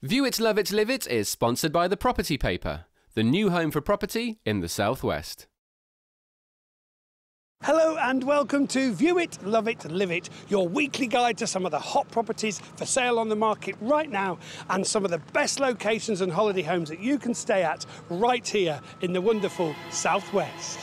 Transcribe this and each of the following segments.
View It, Love It, Live It is sponsored by The Property Paper, the new home for property in the southwest. Hello and welcome to View It, Love It, Live It, your weekly guide to some of the hot properties for sale on the market right now and some of the best locations and holiday homes that you can stay at right here in the wonderful southwest.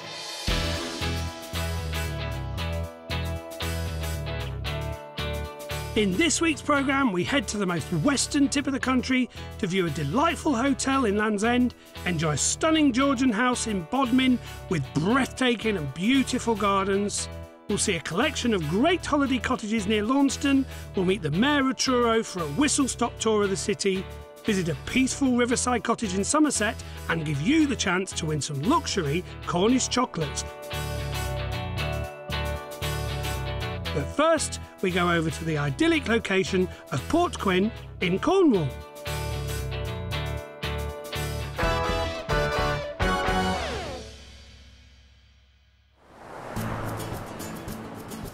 In this week's programme, we head to the most western tip of the country to view a delightful hotel in Land's End, enjoy a stunning Georgian house in Bodmin with breathtaking and beautiful gardens. We'll see a collection of great holiday cottages near Launceston. We'll meet the Mayor of Truro for a whistle-stop tour of the city, visit a peaceful riverside cottage in Somerset and give you the chance to win some luxury Cornish chocolates. But first, we go over to the idyllic location of Port Quin in Cornwall.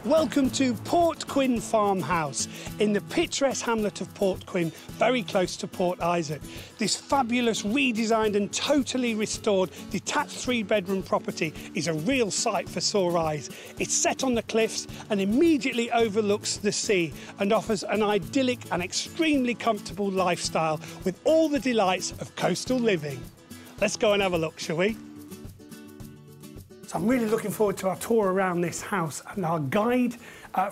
Welcome to Port Quin Farmhouse in the picturesque hamlet of Port Quin, very close to Port Isaac. This fabulous, redesigned and totally restored detached three-bedroom property is a real sight for sore eyes. It's set on the cliffs and immediately overlooks the sea and offers an idyllic and extremely comfortable lifestyle with all the delights of coastal living. Let's go and have a look, shall we? So I'm really looking forward to our tour around this house, and our guide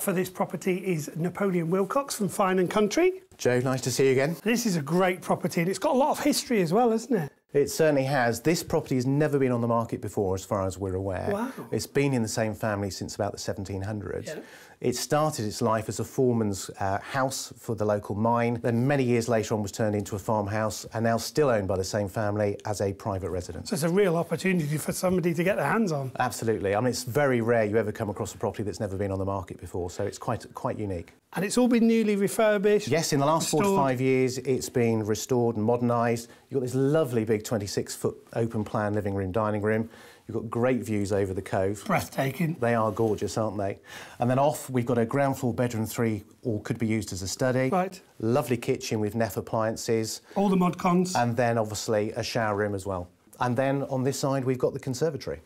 for this property is Napoleon Wilcox from Fine & Country. Joe, nice to see you again. This is a great property, and it's got a lot of history as well, hasn't it? It certainly has. This property has never been on the market before, as far as we're aware. Wow. It's been in the same family since about the 1700s. Yeah. It started its life as a foreman's house for the local mine, then many years later on was turned into a farmhouse and now still owned by the same family as a private residence. So it's a real opportunity for somebody to get their hands on. Absolutely. I mean, it's very rare you ever come across a property that's never been on the market before, so it's quite unique. And it's all been newly refurbished? Yes, in the last 4 to 5 years, it's been restored and modernised. You've got this lovely big 26-foot open-plan living room, dining room. You've got great views over the cove. Breathtaking. They are gorgeous, aren't they? And then off, we've got a ground floor bedroom 3, or could be used as a study. Right. Lovely kitchen with Neff appliances. All the mod cons. And then, obviously, a shower room as well. And then, on this side, we've got the conservatory.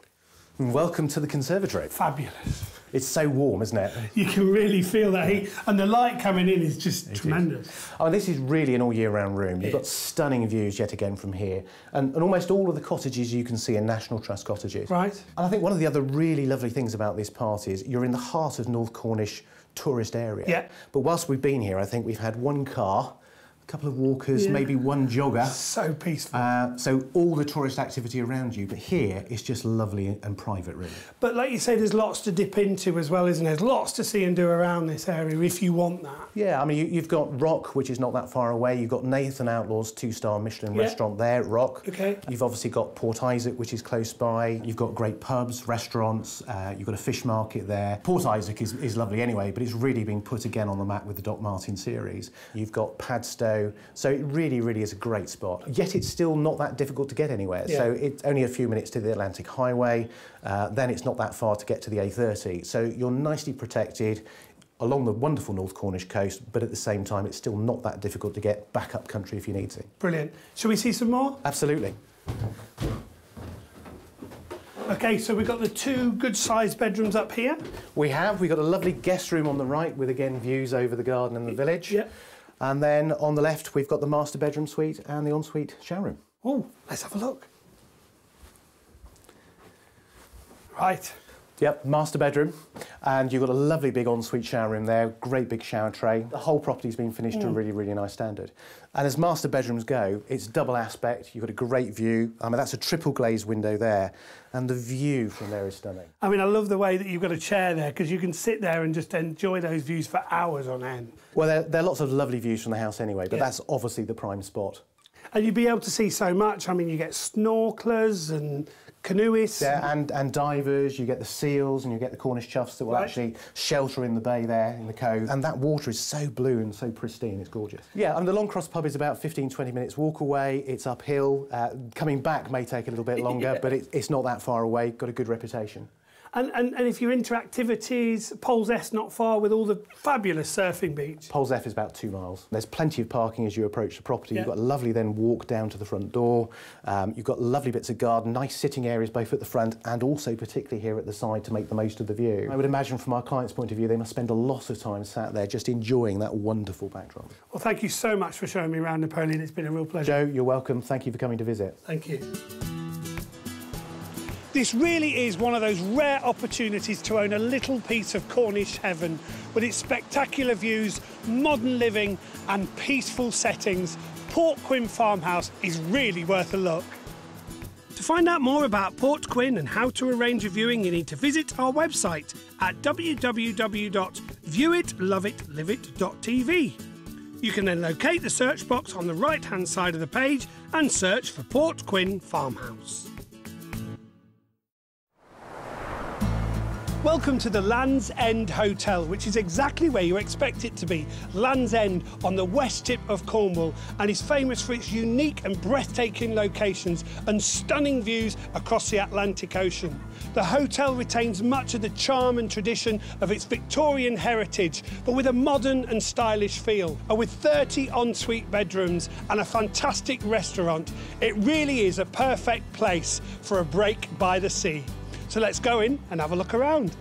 Welcome to the conservatory. Fabulous. It's so warm, isn't it? You can really feel that heat, and the light coming in is just tremendous. Oh, this is really an all-year-round room. You've got stunning views yet again from here, and almost all of the cottages you can see are National Trust cottages. Right. And I think one of the other really lovely things about this part is you're in the heart of North Cornish tourist area. Yeah. But whilst we've been here, I think we've had one car, a couple of walkers, maybe one jogger. So peaceful. So all the tourist activity around you, but here it's just lovely and private, really. But like you say, there's lots to dip into as well, isn't there? There's lots to see and do around this area if you want that. Yeah, I mean, you've got Rock, which is not that far away. You've got Nathan Outlaw's 2-star Michelin restaurant there at Rock. Okay. You've obviously got Port Isaac, which is close by. You've got great pubs, restaurants. You've got a fish market there. Port Isaac is lovely anyway, but it's really been put again on the map with the Doc Martin series. You've got Padstow. So it really, really is a great spot. Yet it's still not that difficult to get anywhere. Yeah. So it's only a few minutes to the Atlantic Highway. Then it's not that far to get to the A30. So you're nicely protected along the wonderful North Cornish coast, but at the same time, it's still not that difficult to get back up country if you need to. Brilliant. Shall we see some more? Absolutely. OK, so we've got the 2 good-sized bedrooms up here. We've got a lovely guest room on the right with, again, views over the garden and the village. Yeah. And then on the left, we've got the master bedroom suite and the ensuite shower room. Oh, let's have a look. Right. Yep, master bedroom. And you've got a lovely big ensuite shower room there, great big shower tray. The whole property's been finished to a really, really nice standard. And as master bedrooms go, it's double aspect. You've got a great view. I mean, that's a triple glazed window there. And the view from there is stunning. I mean, I love the way that you've got a chair there, because you can sit there and just enjoy those views for hours on end. Well, there are lots of lovely views from the house anyway, but that's obviously the prime spot. And you'd be able to see so much. I mean, you get snorkelers and canoeists. Yeah, and divers, you get the seals and you get the Cornish chuffs that will actually shelter in the bay there, in the cove. And that water is so blue and so pristine, it's gorgeous. Yeah, and the Longcross pub is about 15-20 minutes walk away. It's uphill. Coming back may take a little bit longer, but it's not that far away. Got a good reputation. And if you're into activities, Poles S not far with all the fabulous surfing beach. Poles F is about 2 miles. There's plenty of parking as you approach the property. Yeah. You've got a lovely then walk down to the front door. You've got lovely bits of garden, nice sitting areas both at the front and also particularly here at the side to make the most of the view. I would imagine from our client's point of view they must spend a lot of time sat there just enjoying that wonderful backdrop. Well, thank you so much for showing me around, Napoleon. It's been a real pleasure. Joe, you're welcome. Thank you for coming to visit. Thank you. This really is one of those rare opportunities to own a little piece of Cornish heaven. With its spectacular views, modern living and peaceful settings, Port Quin farmhouse is really worth a look. To find out more about Port Quin and how to arrange a viewing, you need to visit our website at www.viewitloveitliveit.tv. You can then locate the search box on the right-hand side of the page and search for Port Quin farmhouse. Welcome to the Land's End Hotel, which is exactly where you expect it to be. Land's End on the west tip of Cornwall, and is famous for its unique and breathtaking locations and stunning views across the Atlantic Ocean. The hotel retains much of the charm and tradition of its Victorian heritage, but with a modern and stylish feel. And with 30 ensuite bedrooms and a fantastic restaurant, it really is a perfect place for a break by the sea. So let's go in and have a look around.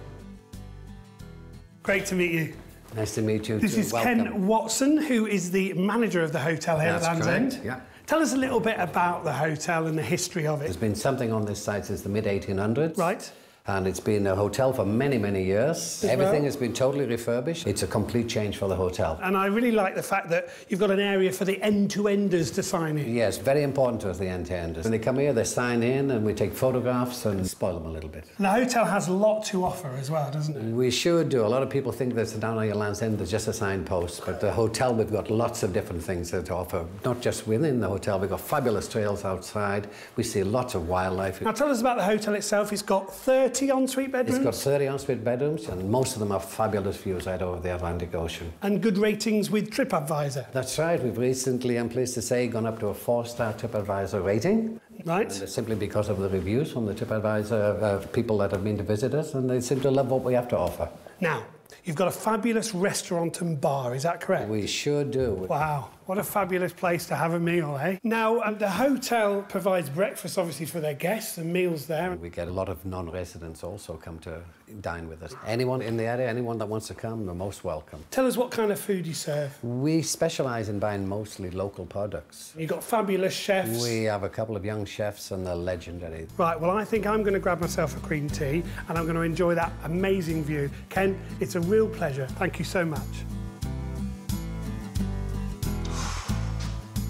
Great to meet you. Nice to meet you. This is Welcome. Ken Watson, who is the manager of the hotel here at Land's End. Yeah. Tell us a little bit about the hotel and the history of it. There's been something on this site since the mid-1800s. Right. And it's been a hotel for many, many years. Everything has been totally refurbished. It's a complete change for the hotel. And I really like the fact that you've got an area for the end-to-enders to sign in. Yes, very important to us, the end-to-enders. When they come here, they sign in and we take photographs and spoil them a little bit. And the hotel has a lot to offer as well, doesn't it? We sure do. A lot of people think that down on your Land's End there's just a signpost, but the hotel, we've got lots of different things to offer. Not just within the hotel, we've got fabulous trails outside. We see lots of wildlife. Now tell us about the hotel itself. It's got 30 ensuite bedrooms. It's got 30 ensuite bedrooms, and most of them have fabulous views out over the Atlantic Ocean. And good ratings with TripAdvisor. That's right. We've recently, I'm pleased to say, gone up to a 4-star TripAdvisor rating. Right. And it's simply because of the reviews from the TripAdvisor people that have been to visit us, and they seem to love what we have to offer. Now, you've got a fabulous restaurant and bar, is that correct? We sure do. Wow, what a fabulous place to have a meal, eh? Now, the hotel provides breakfast, obviously, for their guests and meals there. We get a lot of non-residents also come to dine with us. Anyone in the area, anyone that wants to come, they're most welcome. Tell us what kind of food you serve. We specialise in buying mostly local products. You've got fabulous chefs. We have a couple of young chefs and they're legendary. Right, well, I think I'm going to grab myself a cream tea and I'm going to enjoy that amazing view. Ken, it's a real pleasure. Thank you so much.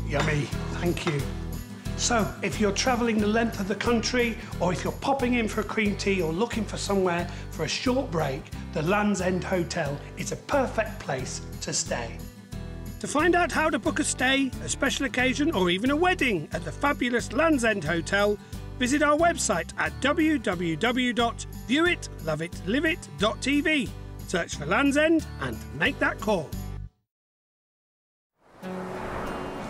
Yummy, thank you. So, if you're travelling the length of the country, or if you're popping in for a cream tea or looking for somewhere for a short break, the Land's End Hotel is a perfect place to stay. To find out how to book a stay, a special occasion, or even a wedding at the fabulous Land's End Hotel, visit our website at www.viewitloveitliveit.tv. Search for Land's End and make that call.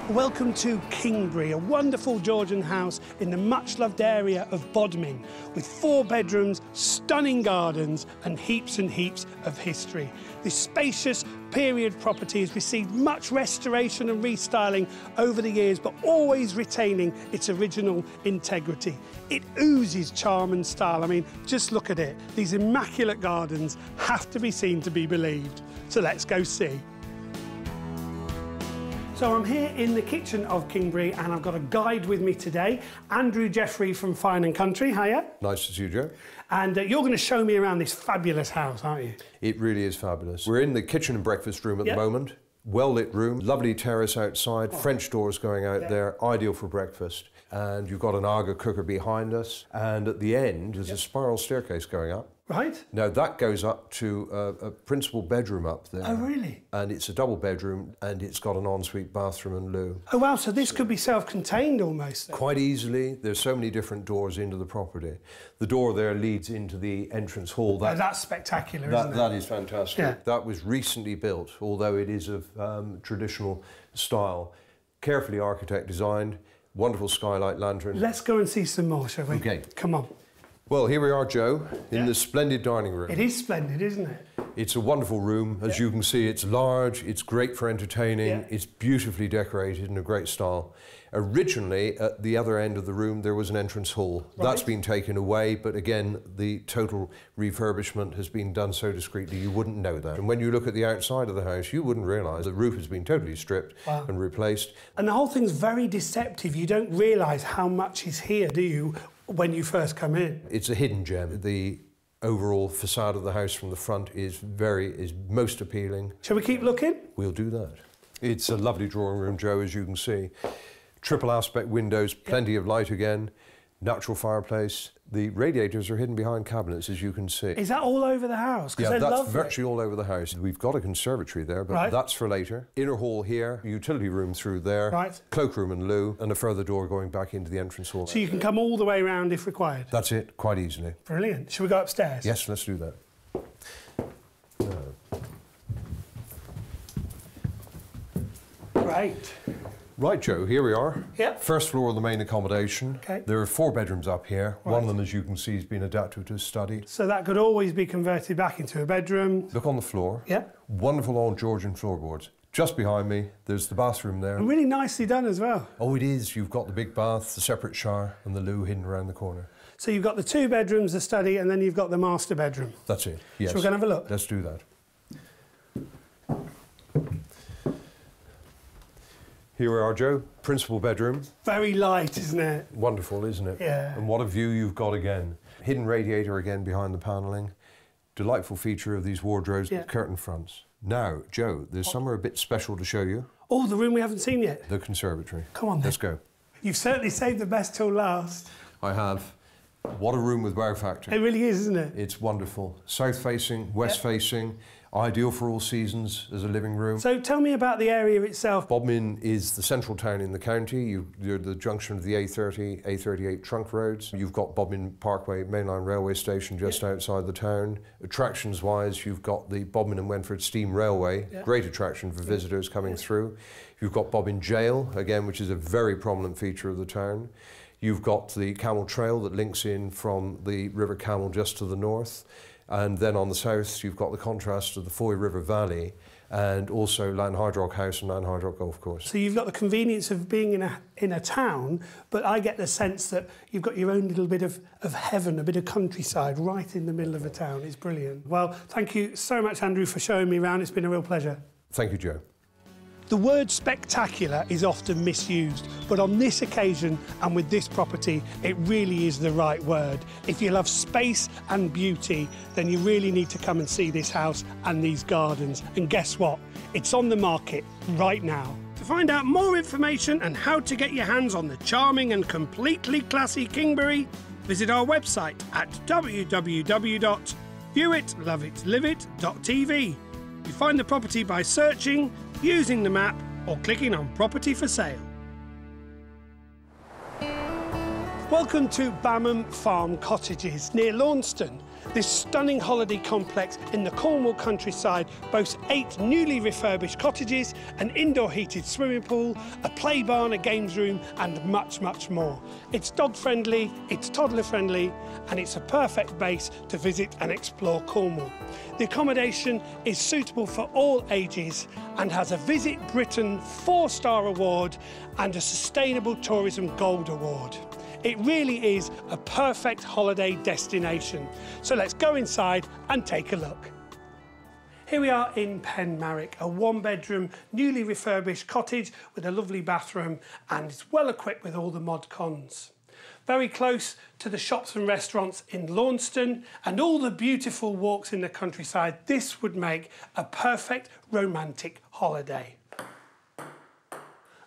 Welcome to Kingbury, a wonderful Georgian house in the much-loved area of Bodmin, with 4 bedrooms, stunning gardens and heaps of history. This spacious period property has received much restoration and restyling over the years, but always retaining its original integrity. It oozes charm and style. I mean, just look at it. These immaculate gardens have to be seen to be believed. So let's go see. So I'm here in the kitchen of Kingbury and I've got a guide with me today, Andrew Jeffrey from Fine & Country. Hiya. Nice to see you, Joe. And you're going to show me around this fabulous house, aren't you? It really is fabulous. We're in the kitchen and breakfast room at the moment. Well-lit room, lovely terrace outside, French doors going out there, ideal for breakfast. And you've got an Aga cooker behind us. And at the end, there's a spiral staircase going up. Right. Now, that goes up to a principal bedroom up there. Oh, really? And it's a double bedroom, and it's got an ensuite bathroom and loo. Oh, wow, so this could be self-contained almost, then. Quite easily. There's so many different doors into the property. The door there leads into the entrance hall. That's spectacular, isn't it? That is fantastic. Yeah. That was recently built, although it is of traditional style. Carefully architect designed, wonderful skylight lantern. Let's go and see some more, shall we? Okay. Come on. Well, here we are, Joe, in the splendid dining room. It is splendid, isn't it? It's a wonderful room. As you can see, it's large, it's great for entertaining, it's beautifully decorated in a great style. Originally, at the other end of the room, there was an entrance hall. Right. That's been taken away, but again, the total refurbishment has been done so discreetly you wouldn't know that. And when you look at the outside of the house, you wouldn't realise the roof has been totally stripped and replaced. And the whole thing's very deceptive. You don't realise how much is here, do you, when you first come in? It's a hidden gem. The overall facade of the house from the front is most appealing. Shall we keep looking? We'll do that. It's a lovely drawing room, Joe, as you can see. Triple aspect windows, plenty of light again, natural fireplace. The radiators are hidden behind cabinets, as you can see. Is that all over the house? Yeah, that's virtually all over the house. We've got a conservatory there, but that's for later. Inner hall here, utility room through there, cloakroom and loo, and a further door going back into the entrance hall. So you can come all the way around if required? That's it, quite easily. Brilliant. Shall we go upstairs? Yes, let's do that. Great. Right, Joe, here we are. Yep. First floor of the main accommodation. Okay. There are 4 bedrooms up here. One of them, as you can see, has been adapted to a study. So that could always be converted back into a bedroom. Look on the floor. Yep. Wonderful old Georgian floorboards. Just behind me, there's the bathroom there. And really nicely done as well. Oh, it is. You've got the big bath, the separate shower, and the loo hidden around the corner. So you've got the 2 bedrooms, the study, and then you've got the master bedroom. That's it, yes. So we're going to have a look? Let's do that. Here we are, Joe. Principal bedroom. Very light, isn't it? Wonderful, isn't it? Yeah. And what a view you've got again. Hidden radiator again behind the panelling. Delightful feature of these wardrobes with curtain fronts. Now, Joe, there's somewhere a bit special to show you. Oh, the room we haven't seen yet. The conservatory. Come on then. Let's go. You've certainly saved the best till last. I have. What a room with wow factor. It really is, isn't it? It's wonderful. South facing, west facing, ideal for all seasons as a living room. So tell me about the area itself. Bodmin is the central town in the county. You're the junction of the A30, A38 trunk roads. You've got Bodmin Parkway mainline railway station just outside the town. Attractions-wise, you've got the Bodmin and Wentford Steam Railway, great attraction for visitors coming through. You've got Bodmin Jail, again, which is a very prominent feature of the town. You've got the Camel Trail that links in from the River Camel just to the north. And then on the south, you've got the contrast of the Foy River Valley and also Lanhydrock House and Lanhydrock Golf Course. So you've got the convenience of being in a town, but I get the sense that you've got your own little bit of heaven, a bit of countryside right in the middle of a town. It's brilliant. Well, thank you so much, Andrew, for showing me around. It's been a real pleasure. Thank you, Joe. The word spectacular is often misused, but on this occasion and with this property, it really is the right word. If you love space and beauty, then you really need to come and see this house and these gardens. And guess what? It's on the market right now. To find out more information and how to get your hands on the charming and completely classy Kingbury, visit our website at www.viewitloveitliveit.tv. You find the property by searching, using the map or clicking on Property for Sale. Welcome to Bamham Farm Cottages near Launceston. This stunning holiday complex in the Cornwall countryside boasts 8 newly refurbished cottages, an indoor heated swimming pool, a play barn, a games room and much, much more. It's dog friendly, it's toddler friendly and it's a perfect base to visit and explore Cornwall. The accommodation is suitable for all ages and has a Visit Britain 4-star award and a Sustainable Tourism Gold Award. It really is a perfect holiday destination. So let's go inside and take a look. Here we are in Penmarrick, a 1-bedroom, newly refurbished cottage with a lovely bathroom and it's well equipped with all the mod cons. Very close to the shops and restaurants in Launceston and all the beautiful walks in the countryside, this would make a perfect romantic holiday.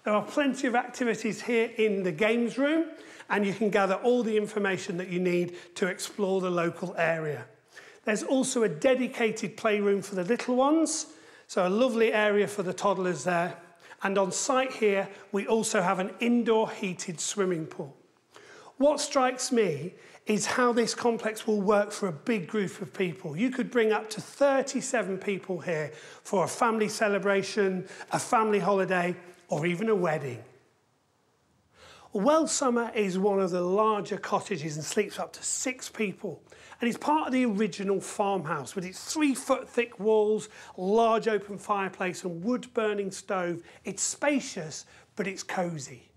There are plenty of activities here in the games room and you can gather all the information that you need to explore the local area. There's also a dedicated playroom for the little ones, so a lovely area for the toddlers there. And on site here, we also have an indoor heated swimming pool. What strikes me is how this complex will work for a big group of people. You could bring up to 37 people here for a family celebration, a family holiday, or even a wedding. Welsummer is one of the larger cottages and sleeps up to 6 people. And it's part of the original farmhouse with its 3-foot thick walls, large open fireplace and wood-burning stove. It's spacious, but it's cosy.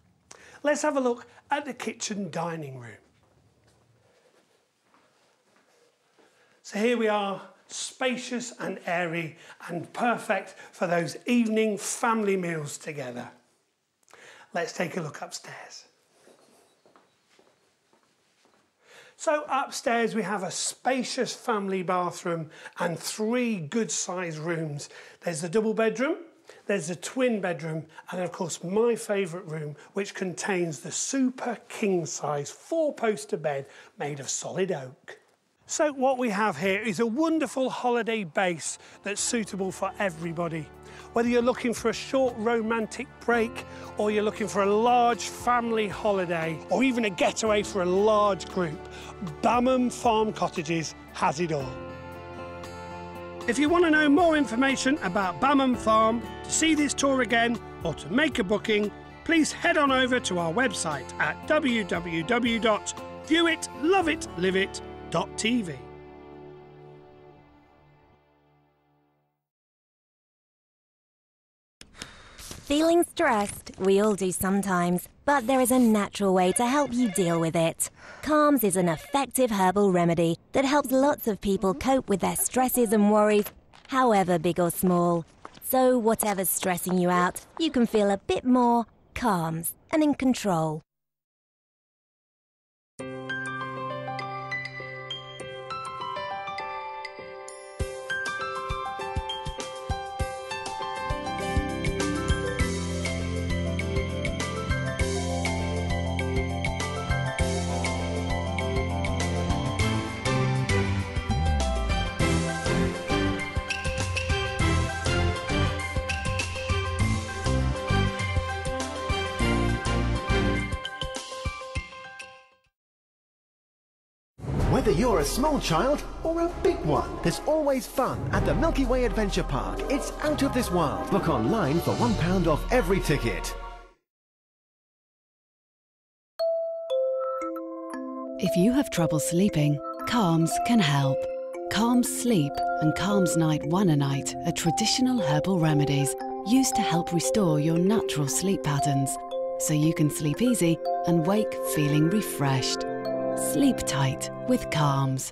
Let's have a look at the kitchen dining room. So here we are, spacious and airy and perfect for those evening family meals together. Let's take a look upstairs. So upstairs we have a spacious family bathroom and 3 good-sized rooms. There's the double bedroom, there's the twin bedroom, and of course my favourite room, which contains the super king-size 4-poster bed made of solid oak. So what we have here is a wonderful holiday base that's suitable for everybody. Whether you're looking for a short romantic break, or you're looking for a large family holiday, or even a getaway for a large group, Bodmin Farm Cottages has it all. If you want to know more information about Bodmin Farm, to see this tour again, or to make a booking, please head on over to our website at www.viewitloveitliveit.tv. Feeling stressed? We all do sometimes, but there is a natural way to help you deal with it. Calms is an effective herbal remedy that helps lots of people cope with their stresses and worries, however big or small. So whatever's stressing you out, you can feel a bit more calms and in control. Whether you're a small child or a big one, there's always fun at the Milky Way Adventure Park. It's out of this world. Book online for £1 off every ticket. If you have trouble sleeping, Calms can help. Calms Sleep and Calms Night 1 a Night are traditional herbal remedies used to help restore your natural sleep patterns so you can sleep easy and wake feeling refreshed. Sleep tight with Calms.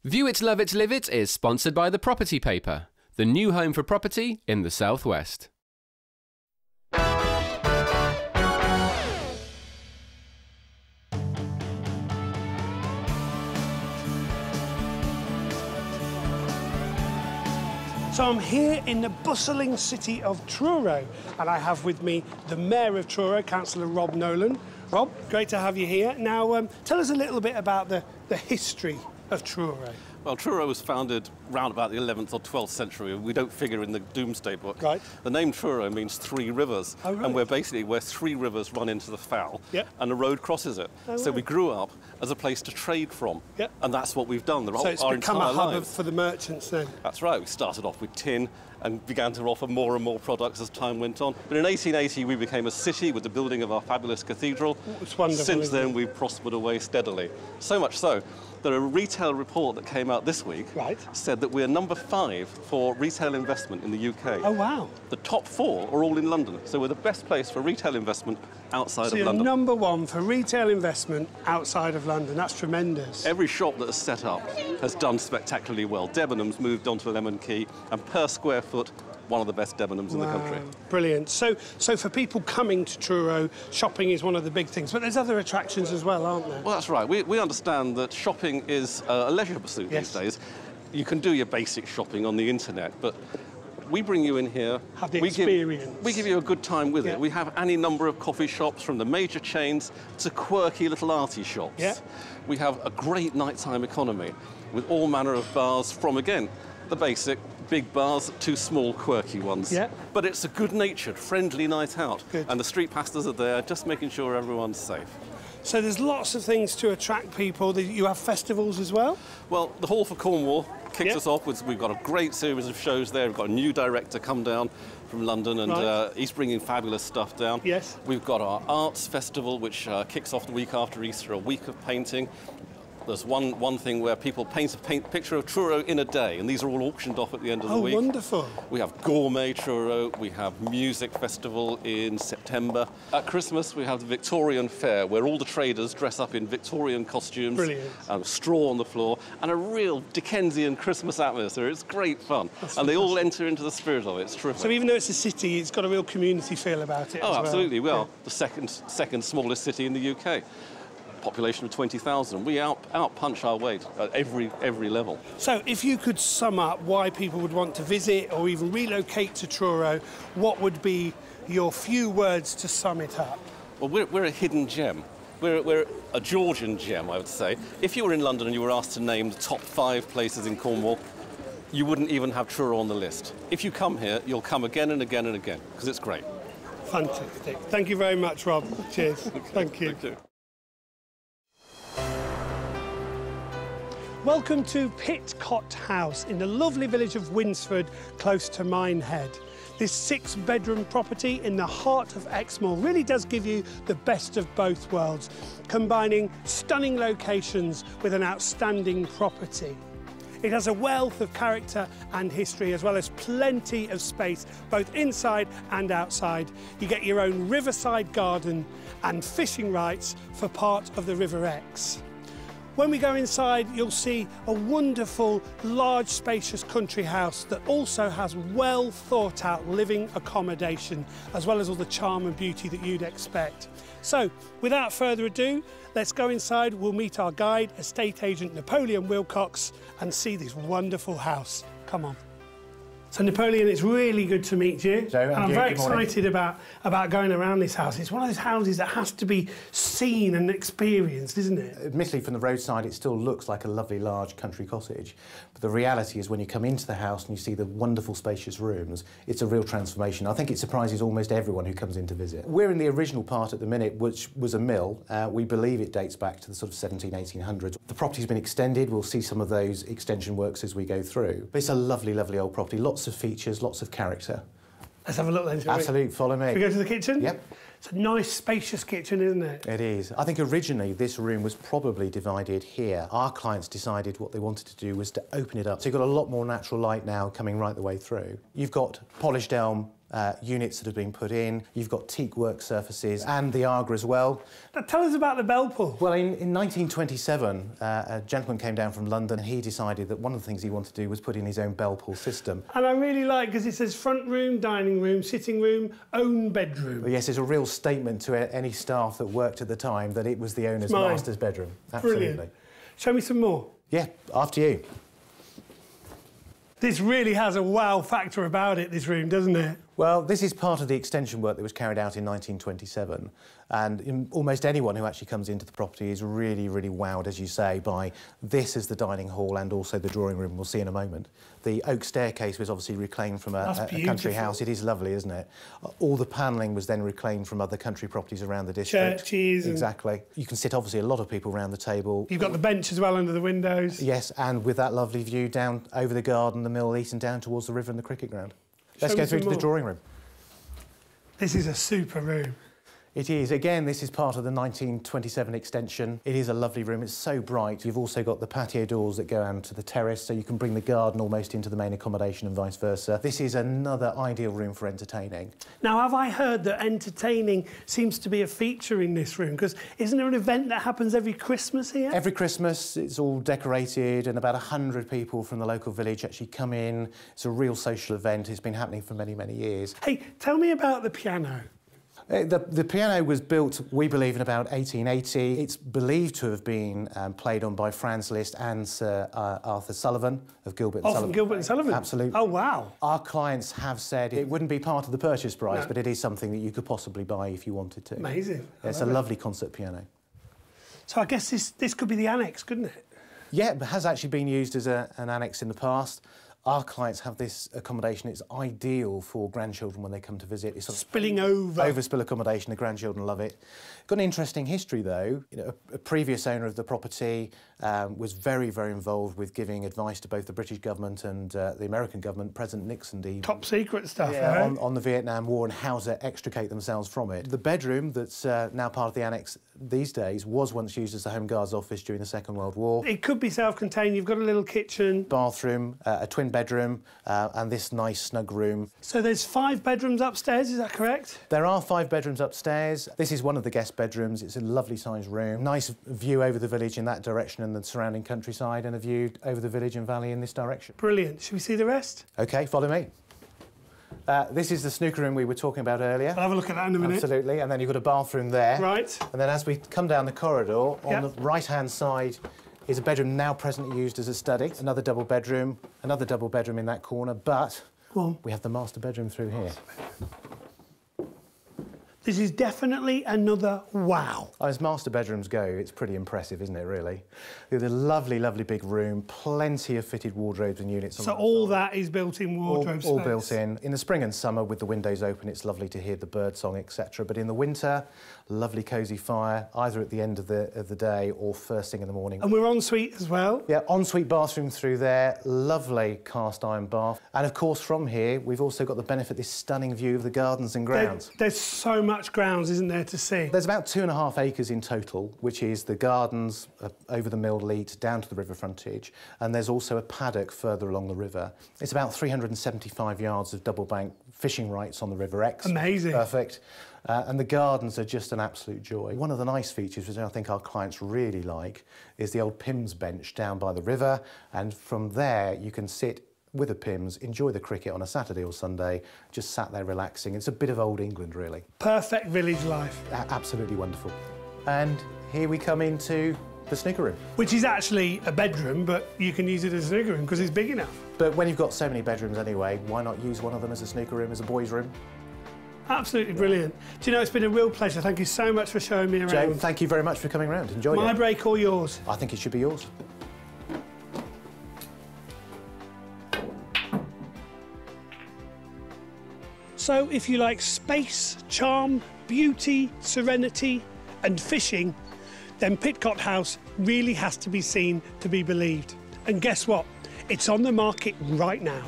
View It, Love It, Live It is sponsored by the Property Paper, the new home for property in the southwest. So I'm here in the bustling city of Truro, and I have with me the Mayor of Truro, Councillor Rob Nolan. Rob, great to have you here. Now, tell us a little bit about the history of Truro. Well, Truro was founded round about the 11th or 12th century. We don't figure in the Domesday Book. Right. The name Truro means 3 rivers. Oh, right. And we're basically where 3 rivers run into the Fowl. Yep. And a road crosses it. Oh, so right. we grew up as a place to trade from. Yep. And that's what we've done So it's our become entire a hub lives. for the merchants then? That's right. We started off with tin and began to offer more and more products as time went on. But in 1880, we became a city with the building of our fabulous cathedral. It's wonderful. Since then, we've prospered away steadily. So much so that a retail report that came out this week said that we're number 5 for retail investment in the UK. Oh, wow. The top 4 are all in London. So we're the best place for retail investment outside So of you're London. number 1 for retail investment outside of London. That's tremendous. Every shop that is set up has done spectacularly well. Debenhams moved on to Lemon Quay, and per square foot, one of the best Debenhams in the country. Brilliant. So for people coming to Truro, shopping is one of the big things, but there's other attractions as well, aren't there? Well, that's right. We understand that shopping is a leisure pursuit these days. You can do your basic shopping on the internet, but we bring you in here. Have the experience. We give you a good time with it. We have any number of coffee shops, from the major chains to quirky little arty shops. Yeah. We have a great nighttime economy with all manner of bars, from, again, the basic big bars to small quirky ones. Yeah. But it's a good-natured, friendly night out. Good. And the street pastors are there just making sure everyone's safe. So there's lots of things to attract people. You have festivals as well? Well, the Hall for Cornwall kicks us off with, we've got a great series of shows there. We've got a new director come down from London, and he's bringing fabulous stuff down. Yes. We've got our arts festival, which kicks off the week after Easter, a week of painting. There's one thing where people paint a picture of Truro in a day, and these are all auctioned off at the end of the week. Oh, wonderful. We have Gourmet Truro, we have Music Festival in September. At Christmas, we have the Victorian Fair, where all the traders dress up in Victorian costumes. Brilliant. And straw on the floor, and a real Dickensian Christmas atmosphere. It's great fun. And they all enter into the spirit of it. It's terrific. So even though it's a city, it's got a real community feel about it as well. Absolutely. Well, the second smallest city in the UK. Population of 20,000. We out-punch our weight at every level. So if you could sum up why people would want to visit or even relocate to Truro, what would be your few words to sum it up? Well, we're a hidden gem. We're a Georgian gem, I would say. If you were in London and you were asked to name the top 5 places in Cornwall, you wouldn't even have Truro on the list. If you come here, you'll come again and again and again, because it's great. Fantastic. Thank you very much, Rob. Cheers. Thank you. Thank you. Welcome to Pitcott House in the lovely village of Winsford, close to Minehead. This 6-bedroom property in the heart of Exmoor really does give you the best of both worlds, combining stunning locations with an outstanding property. It has a wealth of character and history, as well as plenty of space, both inside and outside. You get your own riverside garden and fishing rights for part of the River Exe. When we go inside, you'll see a wonderful, large, spacious country house that also has well thought out living accommodation, as well as all the charm and beauty that you'd expect. So, without further ado, let's go inside. We'll meet our guide, estate agent Napoleon Wilcox, and see this wonderful house. Come on. So Napoleon, it's really good to meet you. So, and I'm very excited about going around this house. It's one of those houses that has to be seen and experienced, isn't it? Admittedly, from the roadside, it still looks like a lovely large country cottage. But the reality is when you come into the house and you see the wonderful spacious rooms, it's a real transformation. I think it surprises almost everyone who comes in to visit. We're in the original part at the minute, which was a mill. We believe it dates back to the sort of 1800s. The property's been extended. We'll see some of those extension works as we go through. But it's a lovely, lovely old property. Lots of features, lots of character. Let's have a look then, shall we? Absolutely, follow me. Shall we go to the kitchen? Yep. It's a nice, spacious kitchen, isn't it? It is. I think originally this room was probably divided here. Our clients decided what they wanted to do was to open it up. So you've got a lot more natural light now coming right the way through. You've got polished elm units that have been put in. You've got teak work surfaces and the Aga as well. Now, tell us about the bell pull. Well, in 1927, a gentleman came down from London. He decided that one of the things he wanted to do was put in his own bell pull system. And I really like, because it says front room, dining room, sitting room, own bedroom. Well, yes, it's a real statement to any staff that worked at the time that it was the owner's master's bedroom. Absolutely. Brilliant. Show me some more. Yeah, after you. This really has a wow factor about it, this room, doesn't it? Well, this is part of the extension work that was carried out in 1927, and almost anyone who actually comes into the property is really, really wowed, as you say, by this as the dining hall and also the drawing room we'll see in a moment. The oak staircase was obviously reclaimed from a country house. It is lovely, isn't it? All the panelling was then reclaimed from other country properties around the district. Churches. Exactly. You can sit, obviously, a lot of people around the table. You've got the bench as well under the windows. Yes, and with that lovely view down over the garden, the mill east and down towards the river and the cricket ground. Let's go through to the drawing room. This is a super room. It is. Again, this is part of the 1927 extension. It is a lovely room. It's so bright. You've also got the patio doors that go out to the terrace, so you can bring the garden almost into the main accommodation and vice versa. This is another ideal room for entertaining. Now, have I heard that entertaining seems to be a feature in this room? Because isn't there an event that happens every Christmas here? Every Christmas, it's all decorated, and about 100 people from the local village actually come in. It's a real social event. It's been happening for many, many years. Hey, tell me about the piano. The piano was built, we believe, in about 1880. It's believed to have been played on by Franz Liszt and Sir Arthur Sullivan of Gilbert and Sullivan. From Gilbert and Sullivan? Absolutely. Oh, wow. Our clients have said it wouldn't be part of the purchase price, but it is something that you could possibly buy if you wanted to. Amazing. It's a lovely concert piano. So I guess this could be the annex, couldn't it? Yeah, it has actually been used as an annex in the past. Our clients have this accommodation. It's ideal for grandchildren when they come to visit. It's sort of spilling over. Overspill accommodation. The grandchildren love it. Got an interesting history, though. You know, a previous owner of the property was very, very involved with giving advice to both the British government and the American government, President Nixon. Top secret stuff, on the Vietnam War and how to extricate themselves from it. The bedroom that's now part of the annex these days was once used as the Home Guards office during the Second World War. It could be self-contained. You've got a little kitchen, bathroom, a twin bedroom, and this nice snug room. So there's 5 bedrooms upstairs, is that correct? There are 5 bedrooms upstairs. This is one of the guest bedrooms. It's a lovely sized room. Nice view over the village in that direction and the surrounding countryside, and a view over the village and valley in this direction. Brilliant. Should we see the rest? OK, follow me. This is the snooker room we were talking about earlier. I'll have a look at that in a minute. Absolutely, and then you've got a bathroom there. Right. And then as we come down the corridor, on the right-hand side is a bedroom now presently used as a study. Another double bedroom in that corner, but we have the master bedroom through here. This is definitely another wow. As master bedrooms go, it's pretty impressive, isn't it, really? There's a lovely, lovely big room, plenty of fitted wardrobes and units. So all that is built-in wardrobe space? All built in. In the spring and summer, with the windows open, it's lovely to hear the bird song, etc. But in the winter, lovely cosy fire, either at the end of the day or first thing in the morning. And we're ensuite as well? Yeah, ensuite bathroom through there, lovely cast iron bath. And of course, from here, we've also got the benefit of this stunning view of the gardens and grounds. There's so much grounds, isn't there, to see? There's about 2.5 acres in total, which is the gardens over the mill leat down to the river frontage, and there's also a paddock further along the river. It's about 375 yards of double bank fishing rights on the River Ex. Amazing. Perfect. And the gardens are just an absolute joy. One of the nice features, which I think our clients really like, is the old Pimm's bench down by the river, and from there you can sit with a Pimm's, enjoy the cricket on a Saturday or Sunday, just sat there relaxing. It's a bit of old England, really. Perfect village life. Absolutely wonderful. And here we come into the snooker room. Which is actually a bedroom, but you can use it as a snooker room because it's big enough. But when you've got so many bedrooms anyway, why not use one of them as a snooker room, as a boys' room? Absolutely brilliant. Do you know, it's been a real pleasure. Thank you so much for showing me around. Joe, thank you very much for coming around. Enjoyed it. My break or yours? I think it should be yours. So if you like space, charm, beauty, serenity and fishing, then Pitcott House really has to be seen to be believed. And guess what? It's on the market right now.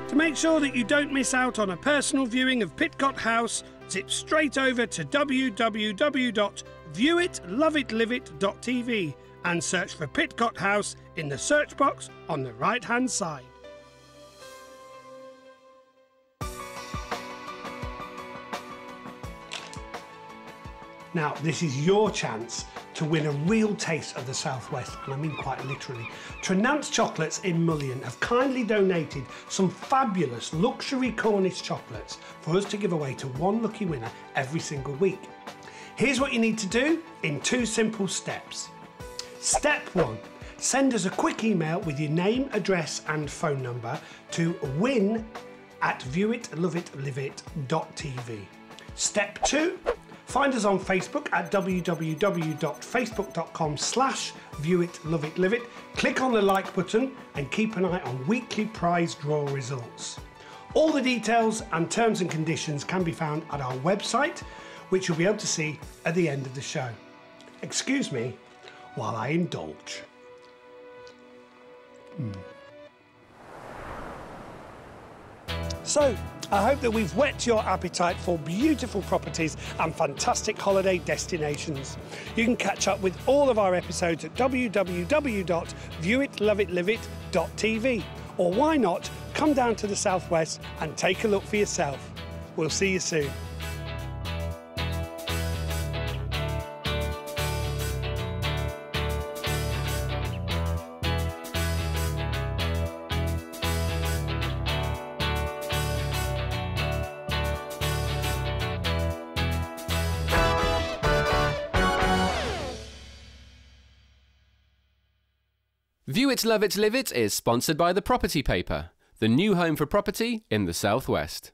To make sure that you don't miss out on a personal viewing of Pitcott House, zip straight over to www.viewitloveitliveit.tv and search for Pitcott House in the search box on the right-hand side. Now, this is your chance to win a real taste of the Southwest, and I mean quite literally. Trenance Chocolates in Mullion have kindly donated some fabulous luxury Cornish chocolates for us to give away to one lucky winner every single week. Here's what you need to do in 2 simple steps. Step 1, send us a quick email with your name, address and phone number to win@viewitloveitliveit.tv. Step 2, find us on Facebook at www.facebook.com/viewitloveitliveit. Click on the like button and keep an eye on weekly prize draw results. All the details and terms and conditions can be found at our website, which you'll be able to see at the end of the show. Excuse me while I indulge. So, I hope that we've whet your appetite for beautiful properties and fantastic holiday destinations. You can catch up with all of our episodes at www.viewitloveitliveit.tv, or why not come down to the Southwest and take a look for yourself. We'll see you soon. View It, Love It, Live It is sponsored by The Property Paper, the new home for property in the Southwest.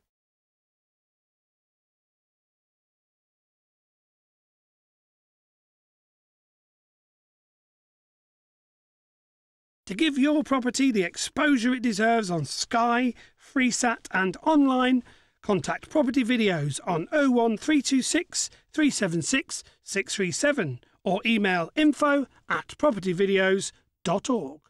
To give your property the exposure it deserves on Sky, FreeSat and online, contact Property Videos on 01326 376 637 or email info@propertyvideos.org.